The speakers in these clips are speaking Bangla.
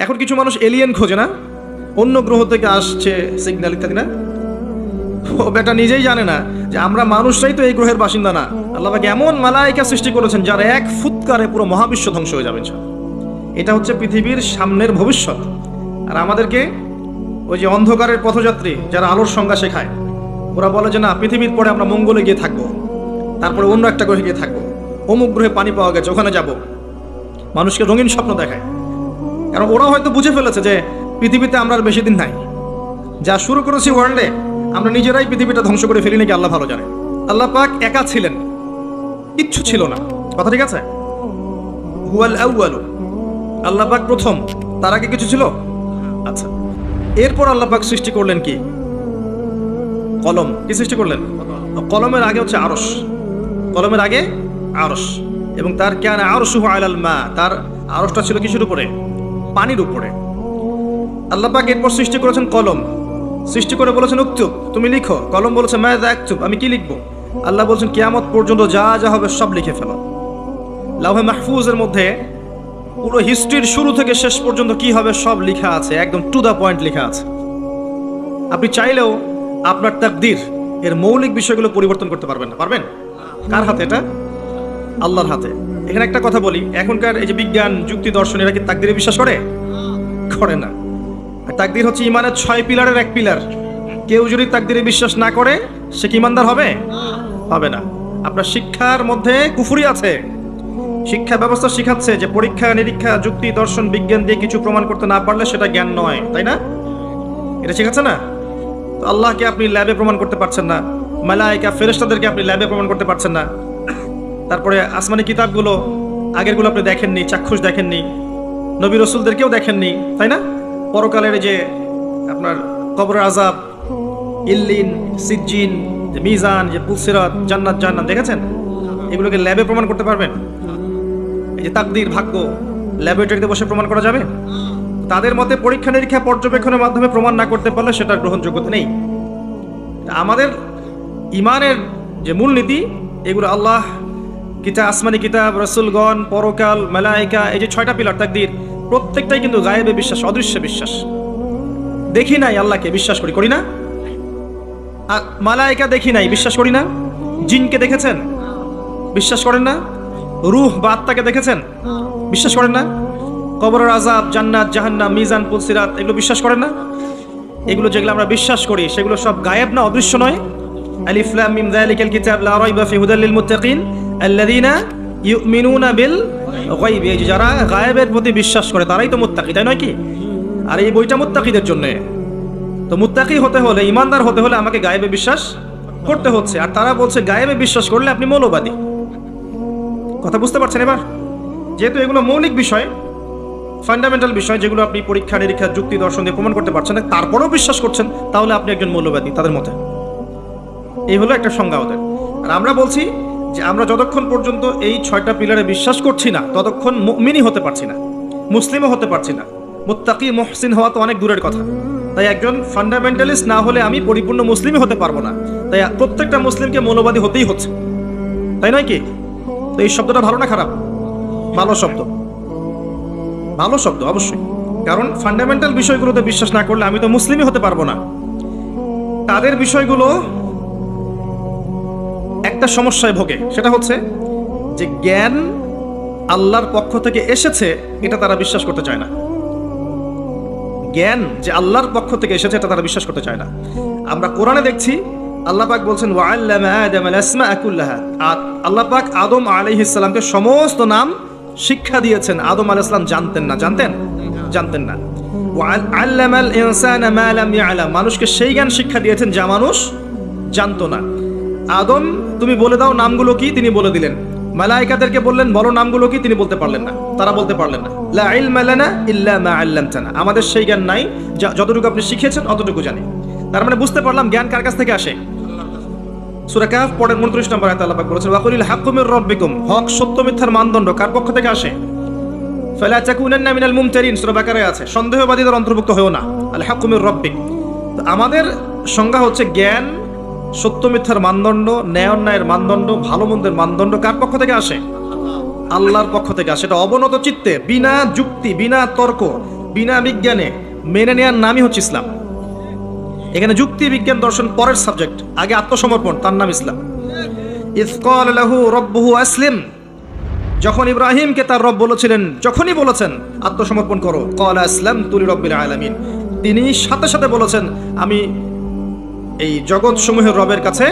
এখন কিছু মানুষ এলিয়েন খোঁজে না, অন্য গ্রহ থেকে আসছে সিগন্যাল ইত্যাদি না, ও বেটা নিজেই জানে না যে আমরা মানুষরাই তো এই গ্রহের বাসিন্দা না। আল্লাহ পাক এমন মালায়েকা সৃষ্টি করেছেন যারা এক ফুৎকারে পুরো মহাবিশ্ব ধ্বংস হয়ে যাবে। এটা হচ্ছে পৃথিবীর সামনের ভবিষ্যৎ। আর আমাদেরকে ওই যে অন্ধকারের পথযাত্রী যারা আলোর সংজ্ঞা শেখায়, ওরা বলে যে না, পৃথিবীর পরে আমরা মঙ্গলে গিয়ে থাকবো, তারপরে অন্য একটা গ্রহে গিয়ে থাকবো, অমুক গ্রহে পানি পাওয়া গেছে ওখানে যাব। মানুষকে রঙিন স্বপ্ন দেখায়, কারণ ওরা হয়তো বুঝে ফেলেছে যে পৃথিবীতে আমরা আর বেশি দিন নাই। যা শুরু করেছি ওয়ার্ল্ডে, আমরা নিজেরাই পৃথিবীটা ধ্বংস করে ফেলি নাকি আল্লাহ ভালো জানে। আল্লাহ পাক একা ছিলেন, কিচ্ছু ছিল না, কথা ঠিক আছে? হুয়াল আউয়ালু, আল্লাহ পাক প্রথম, তার আগে কিছু ছিল? আচ্ছা, এরপর আল্লাহ পাক সৃষ্টি করলেন কি? কলম। কি সৃষ্টি করলেন? কলমের আগে হচ্ছে আরশ, কলমের আগে আরশ, এবং তার কেন আরশুহু আলাল মা, তার আরশটা ছিল কিসের উপরে? পানির উপরে। আল্লাহ পাক এরপর সৃষ্টি করেছেন কলম, সৃষ্টি করে বলেছেন উক্তুব, তুমি লিখো। কলম বলেছে মাযা আকতুব, আমি কি লিখবো? আল্লাহ বলছেন কিয়ামত পর্যন্ত যা যা হবে সব লিখে ফেলো। লাউহে মাহফুজের মধ্যে পুরো হিস্ট্রির শুরু থেকে শেষ পর্যন্ত কি হবে সব লেখা আছে, একদম টু দা পয়েন্ট লেখা আছে। আপনি চাইলেও আপনার তাকদীর এর মৌলিক বিষয়গুলো পরিবর্তন করতে পারবেন না। পারবেন? কার হাতে? এটা আল্লাহর হাতে। এখানে একটা কথা বলি, এখনকার এই যে বিজ্ঞান যুক্তি দর্শন, এরা কি তাকদীরে বিশ্বাস করে? করে না। আর তাকদীর হচ্ছে ইমানের 6 পিলারের এক পিলার। কেউ যদি তাকদীরে বিশ্বাস না করে সে কি ইমানদার হবে? হবে না। আপনার শিক্ষার মধ্যে কুফরি আছে। শিক্ষা ব্যবস্থা শিখাচ্ছে যে পরীক্ষা নিরীক্ষা যুক্তি দর্শন বিজ্ঞান দিয়ে কিছু প্রমাণ করতে না পারলে সেটা জ্ঞান নয়, তাই না? এটা শিখাচ্ছে না? তো আল্লাহকে আপনি ল্যাবে প্রমাণ করতে পারছেন না, মালায়েকা ফেরেশতাদেরকে আপনি ল্যাবে প্রমাণ করতে পারছেন না। তারপরে আসমানি কিতাবগুলো আগেরগুলো আপনি দেখেননি, চাক্ষুষ দেখেননি, নবী রসুলদেরকেও দেখেননি, তাই না? পরকালের যে আপনার কবরের আযাব, ইল্লিন, সিজ্জিন, যে মিজান, যে পুলসিরাত, জান্নাত জাহান্নাম দেখেছেন? এগুলোকে ল্যাবে প্রমাণ করতে পারবেন? এই যে তাকদীর, ভাগ্য, ল্যাবরেটরিতে বসে প্রমাণ করা যাবে? তাদের মতে পরীক্ষা নিরীক্ষা পর্যবেক্ষণের মাধ্যমে প্রমাণ না করতে পারলে সেটার গ্রহণযোগ্যতা নেই। আমাদের ইমানের যে মূলনীতি, এগুলো আল্লাহ, কিতাব, আসমানি কিতাব, রাসূলগণ, পরকাল, মালায়েকা, এই যে 6টা পিলার তাকদীর, প্রত্যেকটাই কিন্তু গায়েবে বিশ্বাস, অদৃশ্য বিশ্বাস। দেখি নাই আল্লাহকে, বিশ্বাস করি, করি না? মালায়েকা দেখি নাই, বিশ্বাস করি না? জিনকে দেখেছেন? বিশ্বাস করেন না? রূহ বা আত্মাকে দেখেছেন? বিশ্বাস করেন না? কবরের আযাব, জান্নাত জাহান্নাম, মিজান, পুলসিরাত, এগুলো বিশ্বাস করেন না? এগুলো যেগুলো আমরা বিশ্বাস করি সেগুলো সব গায়েব না, অদৃশ্য নয়? আলিফ লাম মিম যালিকাল কিতাব লা রাইবা ফি হুদাল লিল মুত্তাকিন আল্লাযীনা ইউমিনুনা বিল গায়ব। এই যে যারা গায়েবের প্রতি বিশ্বাস করে তারাই তো মুত্তাকি, তাই নয় কি? আর এই বইটা মুত্তাকিদের জন্য। তো মুত্তাকি হতে হলে, ইমানদার হতে হলে আমাকে গায়েবে বিশ্বাস করতে হচ্ছে। আর তারা বলছে গায়েবে বিশ্বাস করলে আপনি মৌলবাদী। কথা বুঝতে পারছেন এবার? যেহেতু এগুলো মৌলিক বিষয়, ফান্ডামেন্টাল বিষয়, যেগুলো আপনি পরীক্ষা নিরীক্ষা যুক্তি দর্শন দিয়ে প্রমাণ করতে পারছেন না, তারপরেও বিশ্বাস করছেন, তাহলে আপনি একজন মৌলবাদী তাদের মতে। এই হলো একটা সংজ্ঞা ওদের। আর আমরা বলছি যে আমরা যতক্ষণ পর্যন্ত এই 6টা পিলারে বিশ্বাস করছি না ততক্ষণ মুমিনই হতে পারছি না, মুসলিমও হতে পারছি না। মুত্তাকি মুহসিন হওয়া তো অনেক দূরের কথা। তাই একজন ফান্ডামেন্টালিস্ট না হলে আমি পরিপূর্ণ মুসলিমই হতে পারবো না। তাই প্রত্যেকটা মুসলিমকে মৌলবাদী হতেই হচ্ছে, তাই নয় কি? তো এই শব্দটা ভালো না খারাপ? ভালো শব্দ, ভালো শব্দ অবশ্যই। কারণ ফান্ডামেন্টাল বিষয়গুলোতে বিশ্বাস না করলে আমি তো মুসলিমই হতে পারবো না। তাদের বিষয়গুলো একটা সমস্যায় ভোগে, সেটা হচ্ছে যে জ্ঞান আল্লাহর পক্ষ থেকে এসেছে এটা তারা বিশ্বাস করতে চায় না। জ্ঞান যে আল্লাহর পক্ষ থেকে এসেছে এটা তারা বিশ্বাস করতে চায় না। আমরা কোরআনে দেখছি আল্লাহ পাক বলছেন ওয়াআল্লামা আদামাল আসমাআ কুল্লাহা। আল্লাহ পাক আদম আলাইহিস সালামকে সমস্ত নাম শিক্ষা দিয়েছেন। আদম আলাইহিস সালাম জানতেন না? জানতেন? জানতেন না। ওয়াআল্লামাল ইনসানা মা লাম ইয়ালাম, মানুষকে সেই জ্ঞান শিক্ষা দিয়েছেন যা মানুষ জানতো না। আদম তুমি বলে দাও নামগুলো কি, তিনি বলে দিলেন। মালায়েকাদেরকে বললেন বলো নামগুলো কি, তিনি বলতে পারলেন না, তারা বলতে পারলেন না। লা ইলমা লানা ইল্লা মা আল্লামতানা, আমাদের সেই জ্ঞান নাই, যতটুকু আপনি শিখিয়েছেন অতটুকু জানি। তার মানে বুঝতে পারলাম জ্ঞান কার কাছ থেকে আসে। সূরা কাহফ পড়েন 29 নম্বর আয়াতে আল্লাহ পাক বলেছেন ওয়াকুলিল হাক্কু মির রাব্বিকুম, হক সত্য মিথ্যার মানদণ্ড কার পক্ষ থেকে আসে? ফালা তাকুনান্না মিনাল মুমতারিন, সূরা বাকারায় আছে, সন্দেহবাদীদের অন্তর্ভুক্ত হয়ো না। আল হাক্কু মির রাব্বিক। তো আমাদের সংজ্ঞা হচ্ছে জ্ঞান, সত্য মিথ্যার মানদণ্ড, ন্যায় অন্যায়ের মানদণ্ড, ভালো মন্দের মানদণ্ড কার পক্ষ থেকে আসে? আল্লাহর পক্ষ থেকে আসে। এটা অবনত চিত্তে, বিনা যুক্তি, বিনা তর্ক, বিনা বিজ্ঞানে মেনে নেওয়ার নামই হচ্ছে ইসলাম। এখানে যুক্তি বিজ্ঞান দর্শন পরের সাবজেক্ট, আগে আত্মসমর্পণ, তার নাম ইসলাম। ইয ক্বালা লাহু রাব্বুহু আসলিম, যখন ইব্রাহিমকে তার রব বলেছিলেন, যখনই বলেছেন আত্মসমর্পণ করো, ক্বালা আসলামতু লিরাব্বিল আলামিন, তিনি সাথে সাথে বলেছেন আমি এই জগৎ সমূহের রবের কাছে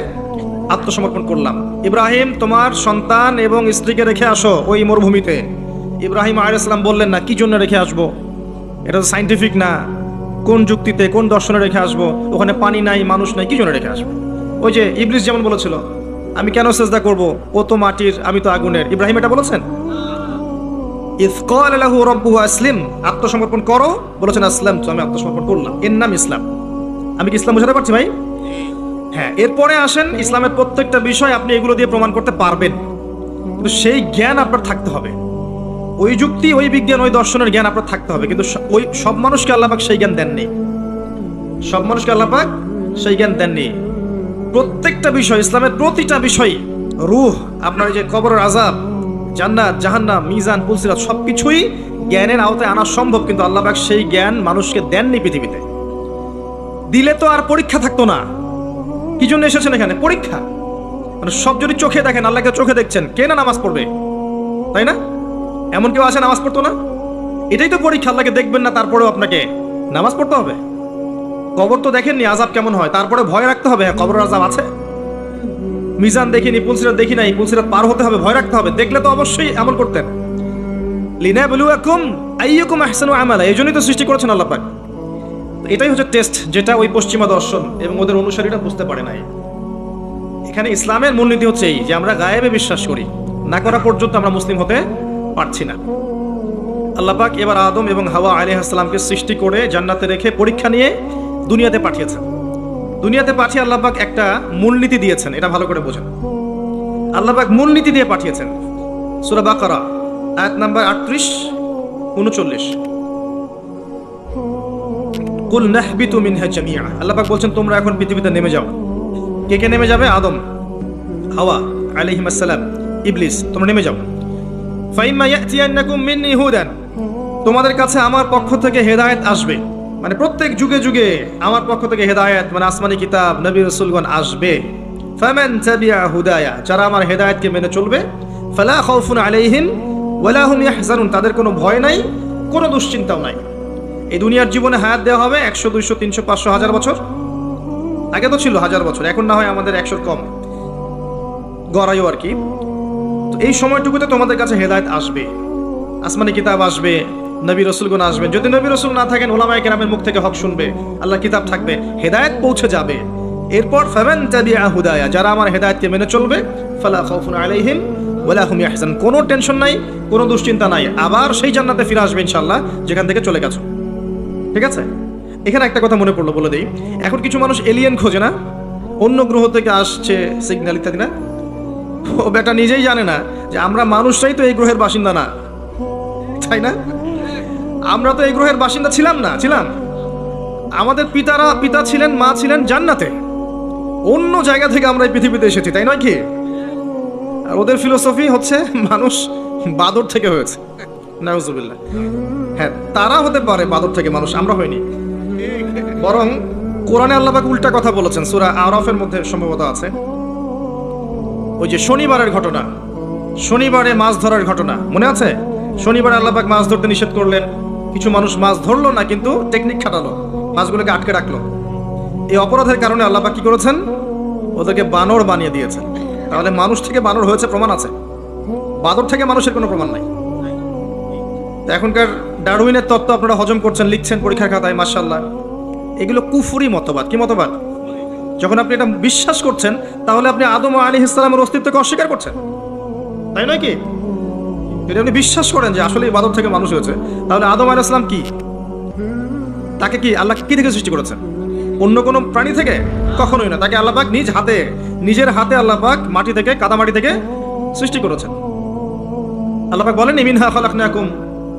আত্মসমর্পণ করলাম। ইব্রাহিম তোমার সন্তান এবং স্ত্রীকে রেখে আসো ওই মরুভূমিতে। ইব্রাহিম আলাইহিস সালাম বললেন না, কি জন্য রেখে আসবো, এটা তো সাইন্টিফিক না, কোন যুক্তিতে কোন দর্শনে রেখে আসবো, ওখানে পানি নাই মানুষ নাই, কি জন্য রেখে আসবো। ওই যে ইবলিস যেমন বলেছিল আমি কেন সেজদা করব, ও তো মাটির আমি তো আগুনের। ইব্রাহিম এটা বলেছেন? ইয ক্বালা লাহু রাব্বুহু আসলিম, আত্মসমর্পণ করো, বলেছেন আসলামতু, আমি আত্মসমর্পণ করলাম, এর নাম ইসলাম। আমি কি ইসলাম বোঝাতে পারছি ভাই? হ্যাঁ, এরপরে আসেন ইসলামের প্রত্যেকটা বিষয় আপনি এগুলো দিয়ে প্রমাণ করতে পারবেন, কিন্তু সেই জ্ঞান আপনার থাকতে হবে, ওই যুক্তি ওই বিজ্ঞান ওই দর্শনের জ্ঞান আপনার থাকতে হবে। কিন্তু ওই সব মানুষকে আল্লাহ পাক সেই জ্ঞান দেননি, সব মানুষকে আল্লাহ পাক সেই জ্ঞান দেননি। প্রত্যেকটা বিষয়, ইসলামের প্রতিটা বিষয়, রূহ, আপনার যে কবরের আযাব, জান্নাত জাহান্নাম, মিজান পুলসিরাত, সবকিছুই জ্ঞানের আওতায় আনা সম্ভব, কিন্তু আল্লাহ পাক সেই জ্ঞান মানুষকে দেননি পৃথিবীতে। দিলে তো আর পরীক্ষা থাকতো না। কি জন্য এসেছেন এখানে? পরীক্ষা। মানে সব যদি চোখে দেখেন, আল্লাহকে চোখে দেখছেন, কে না নামাজ পড়বে, তাই না? এমন কেউ আছে নামাজ পড়তো না? এটাই তো পরীক্ষা, আল্লাহকে দেখবেন না তারপরেও আপনাকে নামাজ পড়তে হবে। কবর তো দেখেননি আযাব কেমন হয়, তারপরে ভয় রাখতে হবে, হ্যাঁ কবরের আযাব আছে। মিজান দেখিনি, পুলসিরাত দেখি নাই, পুলসিরাত পার হতে হবে, ভয় রাখতে হবে। দেখলে তো অবশ্যই আমল করতেন। লিনাবলুয়াকুম আইয়ুকুম আহসানু আমালা, এই জন্যই তো সৃষ্টি করেছেন আল্লাহ পাক। এটাই হচ্ছে টেস্ট, যেটা ওই পশ্চিমা দর্শন এবং ওদের অনুসারীরা বুঝতে পারে নাই। এখানে ইসলামের মূলনীতি হচ্ছে এই যে আমরা গায়েবে বিশ্বাস করি, না করা পর্যন্ত আমরা মুসলিম হতে পারছি না। আল্লাহ পাক এবার আদম এবং হাওয়া আলাইহিস সালামকে সৃষ্টি করে জান্নাতে রেখে পরীক্ষা নিয়ে দুনিয়াতে পাঠিয়েছেন। দুনিয়াতে পাঠিয়ে আল্লাহ পাক একটা মূলনীতি দিয়েছেন, এটা ভালো করে বোঝেন। আল্লাহ পাক মূলনীতি দিয়ে পাঠিয়েছেন। সূরা বাকারা আয়াত নাম্বার 38 39, কুল নাহবিতু মিনহা জামিআ, আল্লাহ পাক বলছেন তোমরা এখন পৃথিবীতে নেমে যাও। কে কে নেমে যাবে? আদম, হাওয়া আলাইহিস সালাম, ইবলিস, তোমরা নেমে যাও। ফাইম্মা ইয়াতিয়ান্নাকুম মিন্নি হুদান, তোমাদের কাছে আমার পক্ষ থেকে হেদায়েত আসবে, মানে প্রত্যেক যুগে যুগে আমার পক্ষ থেকে হেদায়েত, মানে আসমানি কিতাব, নবী রাসূলগণ আসবে। ফামান তাবিআ হুদায়া, যারা আমার হেদায়েতকে মেনে চলবে, ফালা খাউফুন আলাইহিম ওয়ালা হুম ইয়াহজানুন, তাদের কোনো ভয় নাই, কোনো দুশ্চিন্তাও নাই। এই দুনিয়ার জীবনে হায়াত দেওয়া হবে 100 200 300 500 1000 বছর। আগে তো ছিল 1000 বছর, এখন না হয় আমাদের 100 কম গড়াইও আর কি। তো এই সময়টুকুতে তোমাদের কাছে হেদায়েত আসবে, আসমানি কিতাব আসবে, নবী রাসূলগণ আসবেন। যদি নবী রাসূল না থাকেন, উলামায়ে কেরামের মুখ থেকে হক শুনবে, আল্লাহর কিতাব থাকবে, হেদায়েত পৌঁছে যাবে। এরপর ফামান তাবিআ হুদায়া, যারা আমার হেদায়েতকে মেনে চলবে, ফালা খাউফুন আলাইহিম ওয়ালা হুম ইয়াহজানুন, কোনো টেনশন নাই, কোনো দুশ্চিন্তা নাই, আবার সেই জান্নাতে ফিরে আসবে ইনশাআল্লাহ যেখান থেকে চলে গেছো। ঠিক আছে? এখানে একটা কথা মনে পড়লো, বলে দেই। এখন কিছু মানুষ এলিয়েন খোঁজে না, অন্য গ্রহ থেকে আসছে সিগন্যাল ইত্যাদি, না? ও বেটা নিজেই জানে না যে আমরা মানুষরাই তো এই গ্রহের বাসিন্দা না, তাই না? আমরা তো এই গ্রহের বাসিন্দা ছিলাম না, ছিলাম। আমাদের পিতা ছিলেন, মা ছিলেন জান্নাতে, অন্য জায়গা থেকে আমরা এই পৃথিবীতে এসেছি, তাই নয় কি? আর ওদের ফিলোসফি হচ্ছে মানুষ বাদর থেকে হয়েছে, নাউজুবিল্লাহ। হ্যাঁ, তারা হতে পারে বাদর থেকে মানুষ, আমরা হইনি। বরং কোরআনে আল্লাহ পাক উল্টা কথা বলেছেন, সূরা আরাফের মধ্যে সম্ভবত আছে। ওই যে শনিবারের ঘটনা, শনিবারে মাছ ধরার ঘটনা মনে আছে? শনিবারে আল্লাহ পাক মাছ ধরতে নিষেধ করলেন, কিছু মানুষ মাছ ধরলো না, কিন্তু টেকনিক খাটালো, মাছগুলোকে আটকে রাখলো। এই অপরাধের কারণে আল্লাহ পাক কি করেছেন? ওদেরকে বানর বানিয়ে দিয়েছেন। তাহলে মানুষ থেকে বানর হয়েছে প্রমাণ আছে, বাদর থেকে মানুষের কোনো প্রমাণ নাই। এখনকার ডারউইনের তত্ত্ব আপনারা হজম করছেন, লিখছেন পরীক্ষার খাতায়, মাশাআল্লাহ। এগুলো কুফরি মতবাদ। কি মতবাদ? যখন আপনি এটা বিশ্বাস করছেন, তাহলে আপনি আদম আলাইহিস সালামের অস্তিত্বকে অস্বীকার করছেন, তাই নয় কি? যদি আপনি বিশ্বাস করেন যে আসলে বাদর থেকে মানুষ হয়েছে, তাহলে আদম আলাইহিস সালাম কি, তাকে কি আল্লাহ কি থেকে সৃষ্টি করেছেন? অন্য কোনো প্রাণী থেকে? কখনোই না। তাকে আল্লাহ পাক নিজের হাতে আল্লাহ পাক মাটি থেকে, কাদা মাটি থেকে সৃষ্টি করেছেন। আল্লাহ পাক বলেননি মিনহা খালাকনাকুম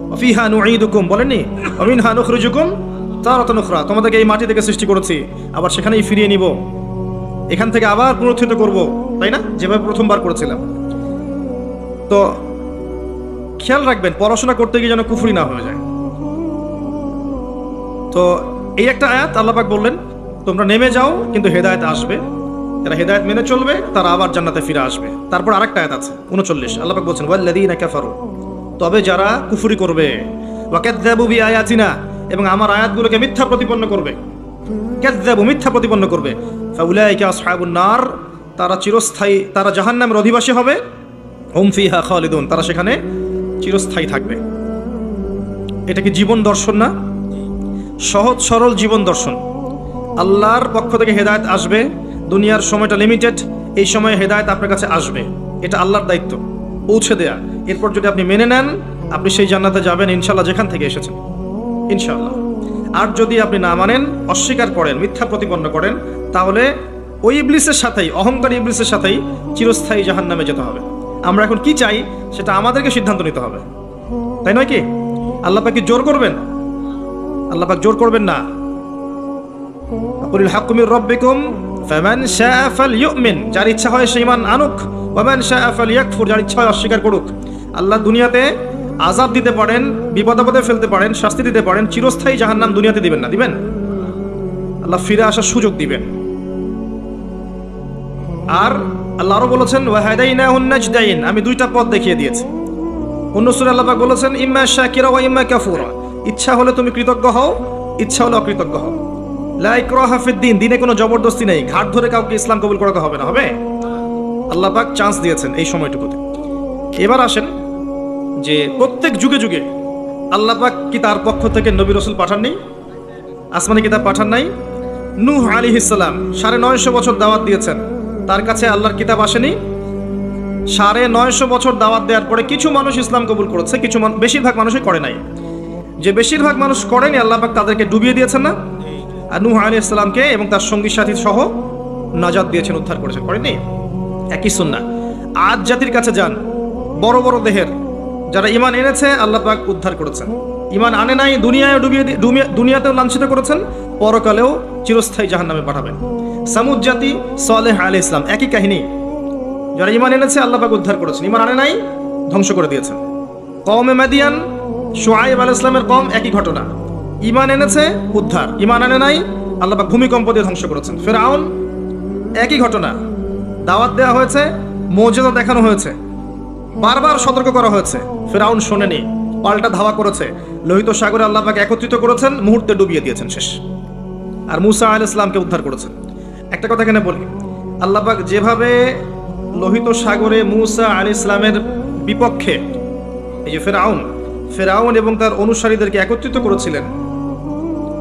ওয়া ফিহা নুঈদুকুম, বলেননি ওয়া মিনহা নুখরিজুকুম তারাতান উখরা, তোমাদেরকে এই মাটি থেকে সৃষ্টি করেছি, আবার সেখানেই ফিরিয়ে নিব, এখান থেকে আবার পুনরুত্থিত করব, তাই না? যেভাবে প্রথমবার করেছিলাম। তো খেয়াল রাখবেন, পড়াশোনা করতে গিয়ে যেন কুফরি না হয়ে যায়। তো এই একটা আয়াত আল্লাহ পাক বললেন তোমরা নেমে যাও, কিন্তু হেদায়েত আসবে, যারা হেদায়েত মেনে চলবে তারা আবার জান্নাতে ফিরে আসবে। তারপর আরেকটা আয়াত আছে 39, আল্লাহ পাক বলছেন ওয়াল্লাযীনা কাফারু, তবে যারা কুফরি করবে, ওয়া কাযযাবু বিআয়াতিনা, এবং আমার আয়াতগুলোকে মিথ্যা প্রতিপন্ন করবে, কাযযাবু মিথ্যা প্রতিপন্ন করবে, ফাউলাইকা আসহাবুন নার, তারা চিরস্থায়ী, তারা জাহান্নামের অধিবাসী হবে, হুম ফিহা খালিদুন, তারা সেখানে চিরস্থায়ী থাকবে। এটা কি জীবন দর্শন না? সহজ সরল জীবন দর্শন। আল্লাহর পক্ষ থেকে হেদায়েত আসবে, দুনিয়ার সময়টা লিমিটেড, এই সময়ে হেদায়েত আপনার কাছে আসবে, এটা আল্লাহর দায়িত্ব পৌঁছে দেয়া। এরপর যদি আপনি মেনে নেন, আপনি সেই জান্নাতে যাবেন ইনশাআল্লাহ, যেখান থেকে এসেছেন ইনশাআল্লাহ। আর যদি আপনি না মানেন, অস্বীকার করেন, মিথ্যা প্রতিপন্ন করেন, তাহলে ওই ইবলিসের সাথেই, অহংকারী ইবলিসের সাথেই চিরস্থায়ী জাহান্নামে যেতে হবে। আমরা এখন কি চাই সেটা আমাদেরকে সিদ্ধান্ত নিতে হবে, তাই নয় কি? আল্লাহ পাক কি জোর করবেন? আল্লাহ পাক জোর করবেন না। কুলিল হাক্কু মির রাব্বিকুম ফামান শাআ ফালইউমিন, যার ইচ্ছা হয় সে ঈমান আনুক, ওয়া মান শাআ ফালইয়াকফুর, যার ইচ্ছা হয় অস্বীকার করুক। আল্লাহ দুনিয়াতে আযাব দিতে পারেন, বিপদে ফেলতে পারেন, শাস্তি দিতে পারেন, চিরস্থায়ী জাহান্নাম দুনিয়াতে দিবেন না? দিবেন। আল্লাহ ফিরে আসার সুযোগ দিবেন। আর আল্লাহ আরো বলেছেন ওয়া হাদাইনাহুন নাজদাইন, আমি দুইটা পথ দেখিয়ে দিয়েছি। অন্য সূরা আল্লাহ পাক বলেছেন ইম্মা শাকিরা ওয়া ইম্মা কাফুরা, ইচ্ছা হলে তুমি কৃতজ্ঞ হও, ইচ্ছা হলে অকৃতজ্ঞ হও। লা ইকরাহা ফিদ-দীন, দিনে কোনো জবরদস্তি নেই, ঘাট ধরে কাউকে ইসলাম কবুল করাতে হবে না। হবে? আল্লাহ পাক চান্স দিয়েছেন এই সময়টুকুতে। এবার আসেন যে প্রত্যেক যুগে যুগে আল্লাহ পাক কি তার পক্ষ থেকে নবী রাসূল পাঠাননি? আসমানি কিতাব পাঠান নাই? নূহ আলাইহিস সালাম 950 বছর দাওয়াত দিয়েছেন, তার কাছে আল্লাহর কিতাব আসেনি? 950 বছর দাওয়াত দেওয়ার পরে কিছু মানুষ ইসলাম কবুল করেছে, কিছু বেশিরভাগ মানুষই করে নাই। যে বেশিরভাগ মানুষ করেনি, আল্লাহ পাক তাদেরকে ডুবিয়ে দিয়েছেন না? আর নূহ আলাইহিস সালামকে এবং তার সঙ্গী সাথী সহ নাজাত দিয়েছেন, উদ্ধার করেছেন, করেনি? একই সুন্নাহ। আদ জাতির কাছে যান, বড় বড় দেহের যারা ঈমান এনেছে আল্লাহ পাক উদ্ধার করেছেন, ঈমান আনে নাই দুনিয়ায় দুনিয়াতেও লাঞ্ছিত করেছেন, পরকালেও চিরস্থায়ী জাহান্নামে পাঠাবেন। সামুদ জাতি, সালেহ আলাইহিস সালাম, একই কাহিনী। যারা ঈমান এনেছে আল্লাহ পাক উদ্ধার করেছেন, ঈমান আনে নাই ধ্বংস করে দিয়েছেন। কওমে মাদিয়ান, শুআয়ব আলাইহিস সালামের কওম, একই ঘটনা। ঈমান এনেছে উদ্ধার, ঈমান আনে নাই আল্লাহ পাক ভূমিকম্প দিয়ে ধ্বংস করেছেন। ফিরআউন, একই ঘটনা। দাওয়াত দেওয়া হয়েছে, মুজিজা দেখানো হয়েছে, বারবার সতর্ক করা হয়েছে, ফিরআউন শোনেনি, পাল্টা ধাওয়া করেছে, লোহিত সাগরে আল্লাহ পাক একত্রিত করেছেন, মুহূর্তে ডুবিয়ে দিয়েছেন, শেষ। আর মূসা আলাইহিস সালামকে উদ্ধার করেছেন। একটা কথা এখানে বলি, আল্লাহ পাক যেভাবে লোহিত সাগরে মূসা আলাইহিস সালামের বিপক্ষে এই যে ফেরাউন এবং তার অনুসারীদেরকে একত্রিত করেছিলেন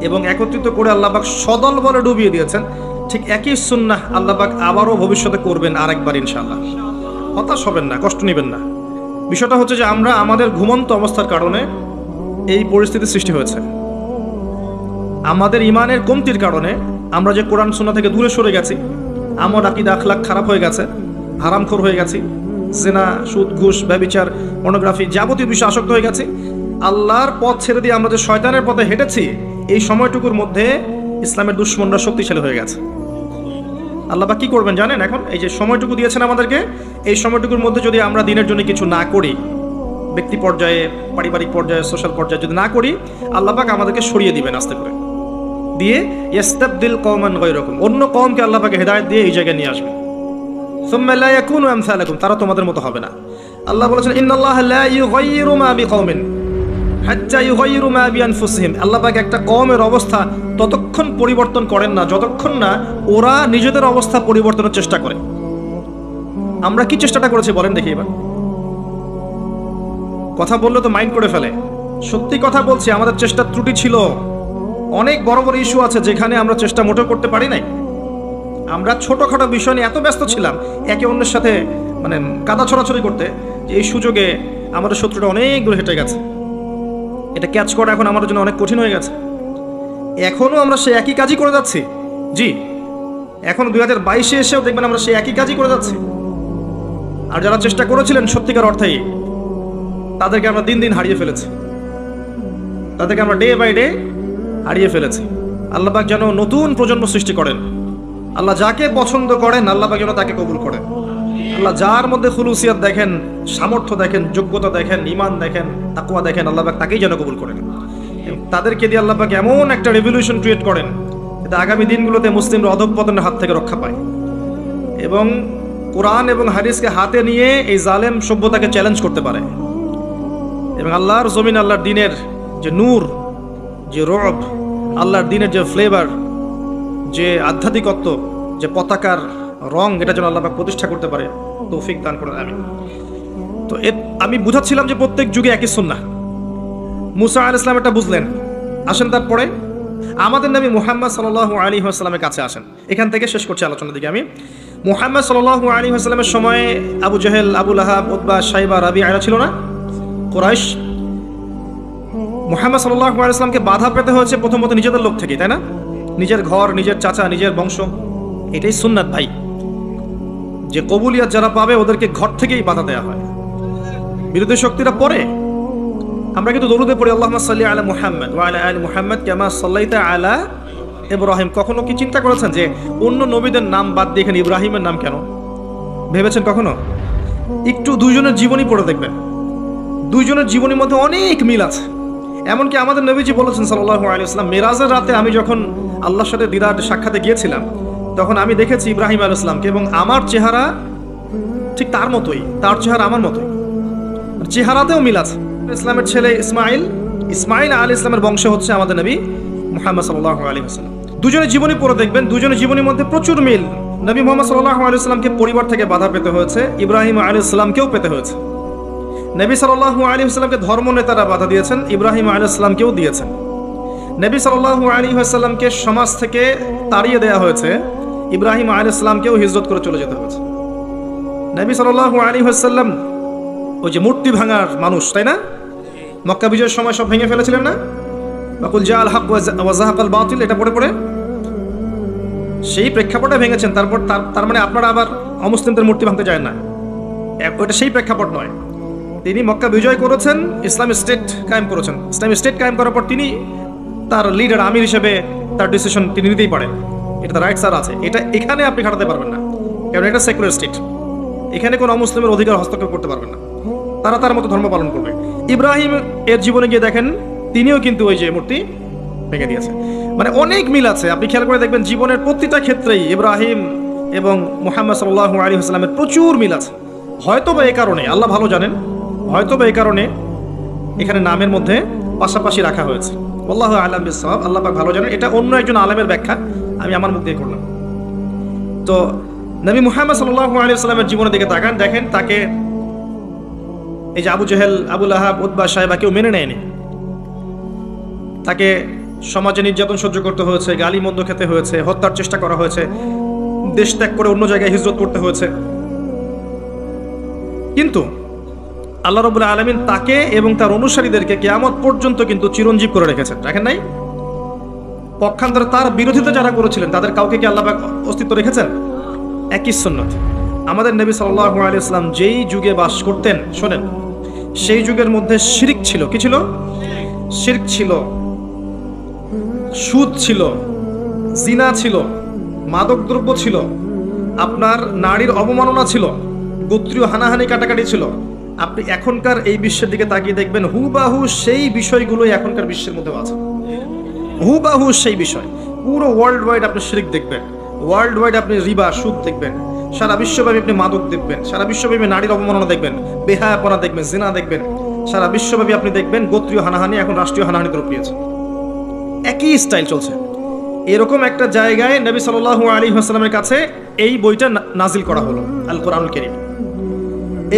এবং একত্রিত করে আল্লাহ পাক সদল বলে ডুবিয়ে দিয়েছেন, ঠিক একই সুন্নাহ আল্লাহ পাক আবারও ভবিষ্যতে করবেন আরেকবার ইনশাআল্লাহ। হতাশ হবেন না, কষ্ট নেবেন না। বিষয়টা হচ্ছে যে আমরা আমাদের ঘুমন্ত অবস্থার কারণে এই পরিস্থিতির সৃষ্টি হয়েছে। আমাদের ইমানের কমতির কারণে আমরা যে কোরআন সুন্নাহ থেকে দূরে সরে গেছি, আমার আকীদা আখলাক খারাপ হয়ে গেছে, হারামখোর হয়ে গেছি, জিনা, সুদ, ঘুষ, ব্যভিচার, পর্নোগ্রাফি, যাবতীয় বিষয়ে আসক্ত হয়ে গেছি। আল্লাহর পথ ছেড়ে দিয়ে আমরা যে শয়তানের পথে হেঁটেছি, এই সময়টুকুর মধ্যে ইসলামের দুশমনরা শক্তিশালী হয়ে গেছে। আল্লাহ পাক কি করবেন জানেন? এখন এই যে সময়টুকু দিয়েছেন আমাদেরকে, এই সময়টুকুর মধ্যে যদি আমরা দিনের জন্য কিছু না করি, ব্যক্তি পর্যায়ে, পারিবারিক পর্যায়ে, সোশ্যাল পর্যায়ে যদি না করি, আল্লাহ পাক আমাদেরকে সরিয়ে দিবেন আস্তে করে, দিয়ে ইস্তাবদিল কওমান গায়রাকুম, অন্য কওমকে আল্লাহ পাক হেদায়েত দিয়ে এই জায়গায় নিয়ে আসবেন। সুম্মা লা ইয়াকুনু আমসালাকুম, তারা তোমাদের মতো হবে না। আল্লাহ বলেছেন ইন্নাল্লাহা লা ইউগাইয়িরু মা বিকওমিন হাত্তা ইউগাইয়িরু মা বিআনফুসিহিম, আল্লাহ পাক একটা কওমের অবস্থা ততক্ষণ পরিবর্তন করেন না যতক্ষণ না ওরা নিজেদের অবস্থা পরিবর্তনের চেষ্টা করে। আমরা কি চেষ্টাটা করেছি বলেন দেখি এবার? কথা বললে তো মাইন্ড করে ফেলে। সত্যি কথা বলছি, আমাদের চেষ্টার ত্রুটি ছিল। অনেক বড় বড় ইস্যু আছে যেখানে আমরা চেষ্টা মোটেও করতে পারি নাই। আমরা ছোটখাটো বিষয় নিয়ে এত ব্যস্ত ছিলাম একে অন্যের সাথে মানে কাদা ছড়াছড়ি করতে, যে এই সুযোগে আমাদের শত্রুটা অনেক দূর হেঁটে গেছে। এটা ক্যাচ করা এখন আমাদের জন্য অনেক কঠিন হয়ে গেছে। এখনও আমরা সেই একই কাজই করে যাচ্ছি। জি, এখন 2022-এ এসেও দেখবেন আমরা সেই একই কাজই করে যাচ্ছি। আর যারা চেষ্টা করেছিলেন সত্যিকার অর্থেই, তাদেরকে আমরা দিন দিন হারিয়ে ফেলেছি, তাদেরকে আমরা ডে বাই ডে হারিয়ে ফেলেছি। আল্লাহ পাক যেন নতুন প্রজন্ম সৃষ্টি করেন। আল্লাহ যাকে পছন্দ করেন আল্লাহ পাক যেন তাকে কবুল করেন। আল্লাহ যার মধ্যে খুলুসিয়াত দেখেন, সামর্থ্য দেখেন, যোগ্যতা দেখেন, ঈমান দেখেন, তাকওয়া দেখেন, আল্লাহ পাক তাকেই যেন কবুল করেন। তাদেরকে দিয়ে আল্লাহ পাক এমন একটা রেভলিউশন ক্রিয়েট করেন যাতে আগামী দিনগুলোতে মুসলিমরা অধঃপতনের হাত থেকে রক্ষা পায় এবং কোরআন এবং হাদিসকে হাতে নিয়ে এই জালেম সভ্যতাকে চ্যালেঞ্জ করতে পারে এবং আল্লাহর জমিন, আল্লাহর দিনের যে নূর, যে রব, আল্লাহর দিনের যে ফ্লেভার, যে আধ্যাত্মিকত্ব, যে পতাকার রং, এটা যেন আল্লাহ পাক প্রতিষ্ঠা করতে পারে, তৌফিক দান করেন। তো আমি বুঝাচ্ছিলাম যে প্রত্যেক যুগে একই সুন্নাহ। মুসা আলাইহিস সালাম এটা বুঝলেন। আসেন তারপরে আমাদের নবী মুহাম্মদ সাল্লাল্লাহু আলাইহি ওয়াসাল্লামের কাছে আসেন। এখান থেকে শেষ করছি আলোচনার দিকে। আমি মুহাম্মদ সাল্লাল্লাহু আলাইহি ওয়াসাল্লামের সময়ে আবু জাহেল, আবু লাহাব, উতবা, শাইবা, রাবিআ এরা ছিল না? কুরাইশ। মুহাম্মদ সাল্লাল্লাহু আলাইহি ওয়াসাল্লামকে বাধা পেতে হয়েছে প্রথমত নিজেদের লোক থেকে, তাই না? নিজের ঘর, নিজের চাচা, নিজের বংশ। এটাই সুন্নাত ভাই, যে কবুলিয়াত যারা পাবে ওদেরকে ঘর থেকেই বাধা দেওয়া হয়। বিরোধী শক্তিরা পরে। আমরা কিন্তু দরুদে পড়ি আল্লাহুম্মা সাল্লি আলা মুহাম্মদ ওয়া আলা আলি মুহাম্মদ কামা সাল্লাইতা আলা ইব্রাহিম। কখনো কি চিন্তা করেছেন যে অন্য নবীদের নাম বাদ দিয়ে এখানে ইব্রাহিমের নাম কেন? ভেবেছেন কখনো? একটু দুইজনের জীবনী পড়ে দেখবেন, দুইজনের জীবনীর মধ্যে অনেক মিল আছে। এমনকি আমাদের নবীজি বলেছেন সাল্লাল্লাহু আলাইহি ওয়াসাল্লাম, মেরাজের রাতে আমি যখন আল্লাহর সাথে দিদার সাক্ষাতে গিয়েছিলাম তখন আমি দেখেছি ইব্রাহিম আলাইহিস সালামকে, এবং আমার চেহারা ঠিক তার মতোই, তার চেহারা আমার মতোই, চেহারাতেও মিল আছে। ইসলামের ছেলে ইসমাইল আলাইহিস সালামের বংশ হচ্ছে আমাদের নবী মুহাম্মদ সাল্লাল্লাহু আলাইহি ওয়াসাল্লাম। দুজনের জীবনী পড়ে দেখবেন, দুজনের জীবনীর মধ্যে প্রচুর মিল। নবী মুহাম্মদ সাল্লাল্লাহু আলাইহি ওয়াসাল্লামকে পরিবার থেকে বাধা পেতে হয়েছে, ইব্রাহিম আলাইহিস সালামকেও পেতে হয়েছে। নবী সাল্লাল্লাহু আলাইহি ওয়াসাল্লামকে ধর্ম নেতারা বাধা দিয়েছেন, ইব্রাহিম আলাইহিস সালামকেও দিয়েছেন। নবী সাল্লাল্লাহু আলাইহি ওয়াসাল্লামকে সমাজ থেকে তাড়িয়ে দেওয়া হয়েছে, ইব্রাহিম আলাইহিস সালামকেও হিজরত করে চলে যেতে হয়েছে। নবী সাল্লাল্লাহু আলাইহি ওয়াসাল্লাম ওই যে মূর্তি ভাঙার মানুষ, তাই না? মক্কা বিজয়ের সময় সব ভেঙে ফেলেছিলেন না? ওয়াকুল জাআল হক ওয়া যাহাকাল বাতিল, এটা পড়ে পড়ে সেই প্রেক্ষাপটে ভেঙেছেন। তারপর তার মানে আপনারা আবার অমুসলিমদের মূর্তি ভাঙতে যায় না, ওটা সেই প্রেক্ষাপট নয়। তিনি মক্কা বিজয় করেছেন, ইসলামিক স্টেট কায়েম করেছেন। ইসলামিক স্টেট কায়েম করার পর তিনি তার লিডার, আমির হিসেবে তার ডিসিশন তিনি নিতেই পারেন, এটা তার রাইটস আর আছে। এটা এখানে আপনি খাটাতে পারবেন না, কারণ এটা সেকুলার স্টেট। এখানে কোনো অমুসলিমের অধিকার হস্তক্ষেপ করতে পারবেন না, তারা তার মতো ধর্ম পালন করবে। ইব্রাহিম এর জীবনে গিয়ে দেখেন তিনিও কিন্তু ওই যে মূর্তি ভেঙে দিয়েছে। মানে অনেক মিল আছে, আপনি খেয়াল করে দেখবেন জীবনের প্রতিটা ক্ষেত্রেই ইব্রাহিম এবং মুহাম্মদ সাল্লাল্লাহু আলাইহি ওয়াসাল্লামের প্রচুর মিল আছে। হয়তো বা এই কারণে, আল্লাহ ভালো জানেন, হয়তো বা এই কারণে এখানে নামের মধ্যে পাশাপাশি রাখা হয়েছে। আল্লাহু আ'লাম বিস-সাওয়াব, আল্লাহ পাক ভালো জানেন। এটা অন্য একজন আলেমের ব্যাখ্যা, আমি আমার মুখ দিয়ে করলাম। তো নবী মুহাম্মদ সাল্লাল্লাহু আলাইহি ওয়াসাল্লামের জীবনের দিকে তাকান, দেখেন তাকে এই যে আবু জাহেল, আবু লাহাব, উতবা, শাইবা কেউ মেনে নেয়নি। তাকে সমাজে নির্যাতন সহ্য করতে হয়েছে, গালি মন্দ খেতে হয়েছে, হত্যার চেষ্টা করা হয়েছে, দেশ ত্যাগ করে অন্য জায়গায় হিজরত করতে হয়েছে। কিন্তু আল্লাহ রাব্বুল আলামিন তাকে এবং তার অনুসারীদেরকে কিয়ামত পর্যন্ত কিন্তু চিরঞ্জীব করে রেখেছেন, রাখেন নাই? পক্ষান্তরে তার বিরোধিতা যারা করেছিলেন তাদের কাউকে কি আল্লাহ পাক অস্তিত্ব রেখেছেন? একই সুন্নাত। আমাদের নবী সাল্লাল্লাহু আলাইহি ওয়াসাল্লাম যেই যুগে বাস করতেন, শোনেন, সেই যুগের মধ্যে শিরক ছিল। কি ছিল? শিরক ছিল, সুদ ছিল, জিনা ছিল, মাদকদ্রব্য ছিল, আপনার নারীর অবমাননা ছিল, গোত্রীয় হানাহানি কাটাকাটি ছিল। আপনি এখনকার এই বিশ্বের দিকে তাকিয়ে দেখবেন হুবাহু সেই বিষয়গুলোই এখনকার বিশ্বের মধ্যে আছে, হুবাহু সেই বিষয়। পুরো ওয়ার্ল্ড ওয়াইড আপনি শিরক দেখবেন, ওয়ার্ল্ড ওয়াইড আপনি রিবা, সুদ দেখবেন, সারা বিশ্বব্যাপী আপনি মাদক দেখবেন, সারা বিশ্বব্যাপী নারীর অবমাননা দেখবেন, বেহায়াপনা দেখবেন, জিনা দেখবেন, সারা বিশ্বব্যাপী আপনি দেখবেন গোত্রীয় হানাহানি এখন রাষ্ট্রীয় হানাহানিতে রূপ নিয়েছে। একই স্টাইল চলছে। এরকম একটা জায়গায় নবী সাল্লাল্লাহু আলাইহি ওয়াসাল্লামের কাছে এই বইটা নাজিল করা হলো, আল কোরআনুল কারীম।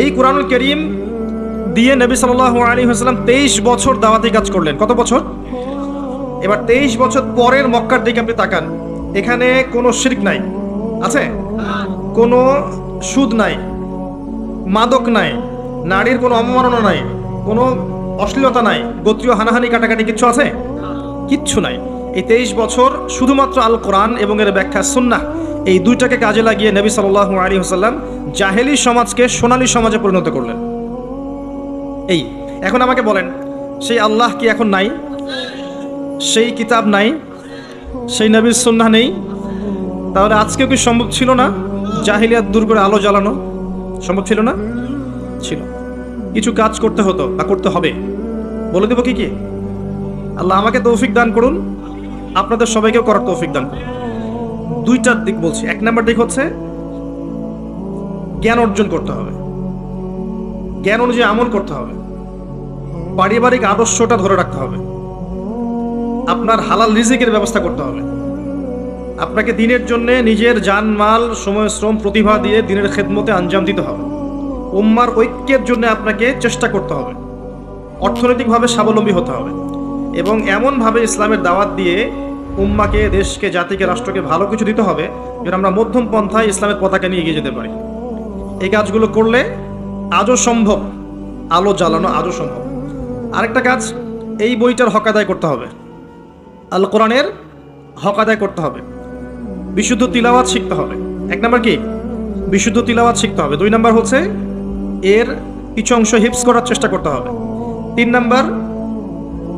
এই কোরআনুল কারীম দিয়ে নবী সাল্লাল্লাহু আলাইহি ওয়াসাল্লাম 23 বছর দাওয়াতি কাজ করলেন। কত বছর? এবার 23 বছর পরের মক্কার দিকে আপনি তাকান, এখানে কোনো শিরক নাই, আছে? কোনো সুদ নাই, মাদক নাই, নারীর কোনো অবমাননা নাই, কোনো অশ্লীলতা নাই, গোত্রীয় হানাহানি কাটাকাটি কিচ্ছু আছে? কিচ্ছু নাই। এই 23 বছর শুধুমাত্র আল কোরআন এবং এর ব্যাখ্যা সুন্নাহ, এই দুইটাকে কাজে লাগিয়ে নবী সাল্লাল্লাহু আলাইহি ওয়াসাল্লাম জাহেলি সমাজকে সোনালী সমাজে পরিণত করলেন। এই এখন আমাকে বলেন, সেই আল্লাহ কি এখন নাই? সেই কিতাব নাই? সেই নবীর সুন্নাহ নেই? তাহলে আজকেও কি সম্ভব ছিল না জাহিলিয়াত দূর করে আলো জ্বালানো? সম্ভব ছিল না? ছিল। কিছু কাজ করতে হতো বা করতে হবে, বলে দেবো কি কি? আল্লাহ আমাকে তৌফিক দান করুন, আপনাদের সবাইকেও করার তৌফিক দান করুন। দুইটার দিক বলছি। এক নাম্বার দিক হচ্ছে জ্ঞান অর্জন করতে হবে, জ্ঞান অনুযায়ী আমল করতে হবে, পারিবারিক আদর্শটা ধরে রাখতে হবে, আপনার হালাল রিজিকের ব্যবস্থা করতে হবে, আপনাকে দিনের জন্য নিজের জান মাল সময় শ্রম প্রতিভা দিয়ে দিনের খেদমতে আঞ্জাম দিতে হবে, উম্মার ঐক্যের জন্য আপনাকে চেষ্টা করতে হবে, অর্থনৈতিকভাবে স্বাবলম্বী হতে হবে এবং এমনভাবে ইসলামের দাওয়াত দিয়ে উম্মাকে, দেশকে, জাতিকে, রাষ্ট্রকে ভালো কিছু দিতে হবে যেন আমরা মধ্যম পন্থায় ইসলামের পতাকা নিয়ে এগিয়ে যেতে পারি। এই কাজগুলো করলে আজও সম্ভব, আলো জ্বালানো আজও সম্ভব। আরেকটা কাজ, এই বইটার হক আদায় করতে হবে, আল কোরআনের হক আদায় করতে হবে, বিশুদ্ধ তিলাওয়াত শিখতে হবে। এক নাম্বার কি? বিশুদ্ধ তিলাওয়াত শিখতে হবে। দুই নাম্বার হচ্ছে এর কিছু অংশ হিফজ করার চেষ্টা করতে হবে। তিন নাম্বার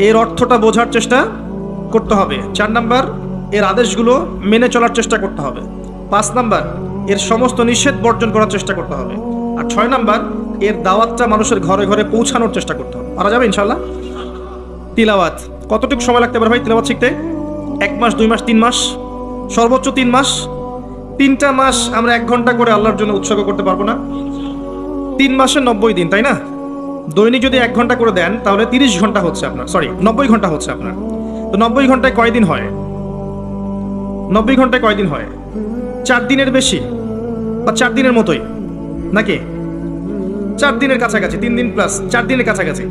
এর অর্থটা বোঝার চেষ্টা করতে হবে। চার নাম্বার এর আদেশগুলো মেনে চলার চেষ্টা করতে হবে। পাঁচ নাম্বার এর সমস্ত নিষেধ বর্জন করার চেষ্টা করতে হবে। আর ছয় নাম্বার এর দাওয়াতটা মানুষের ঘরে ঘরে পৌঁছানোর চেষ্টা করতে হবে। পারা যাবে ইনশাল্লাহ? তিলাওয়াত কতটুকু সময় লাগতে পারে ভাই তিলাওয়াত শিখতে? 1 মাস, 2 মাস, 3 মাস, সর্বোচ্চ 3 মাস। 3টা মাস আমরা 1 ঘন্টা করে আল্লাহর জন্য উৎসর্গ করতে পারবো না? 3 মাসে 90 দিন, তাই না? দৈনিক যদি 1 ঘন্টা করে দেন তাহলে 30 ঘন্টা হচ্ছে আপনার, 90 ঘন্টা হচ্ছে আপনার। তো 90 ঘন্টায় কয় দিন হয়? 90 ঘন্টায় কয় দিন হয়? 4 দিনের বেশি বা 4 দিনের মতোই নাকি? 4 দিনের কাছাকাছি, 3 দিন প্লাস 4 দিনের কাছাকাছি।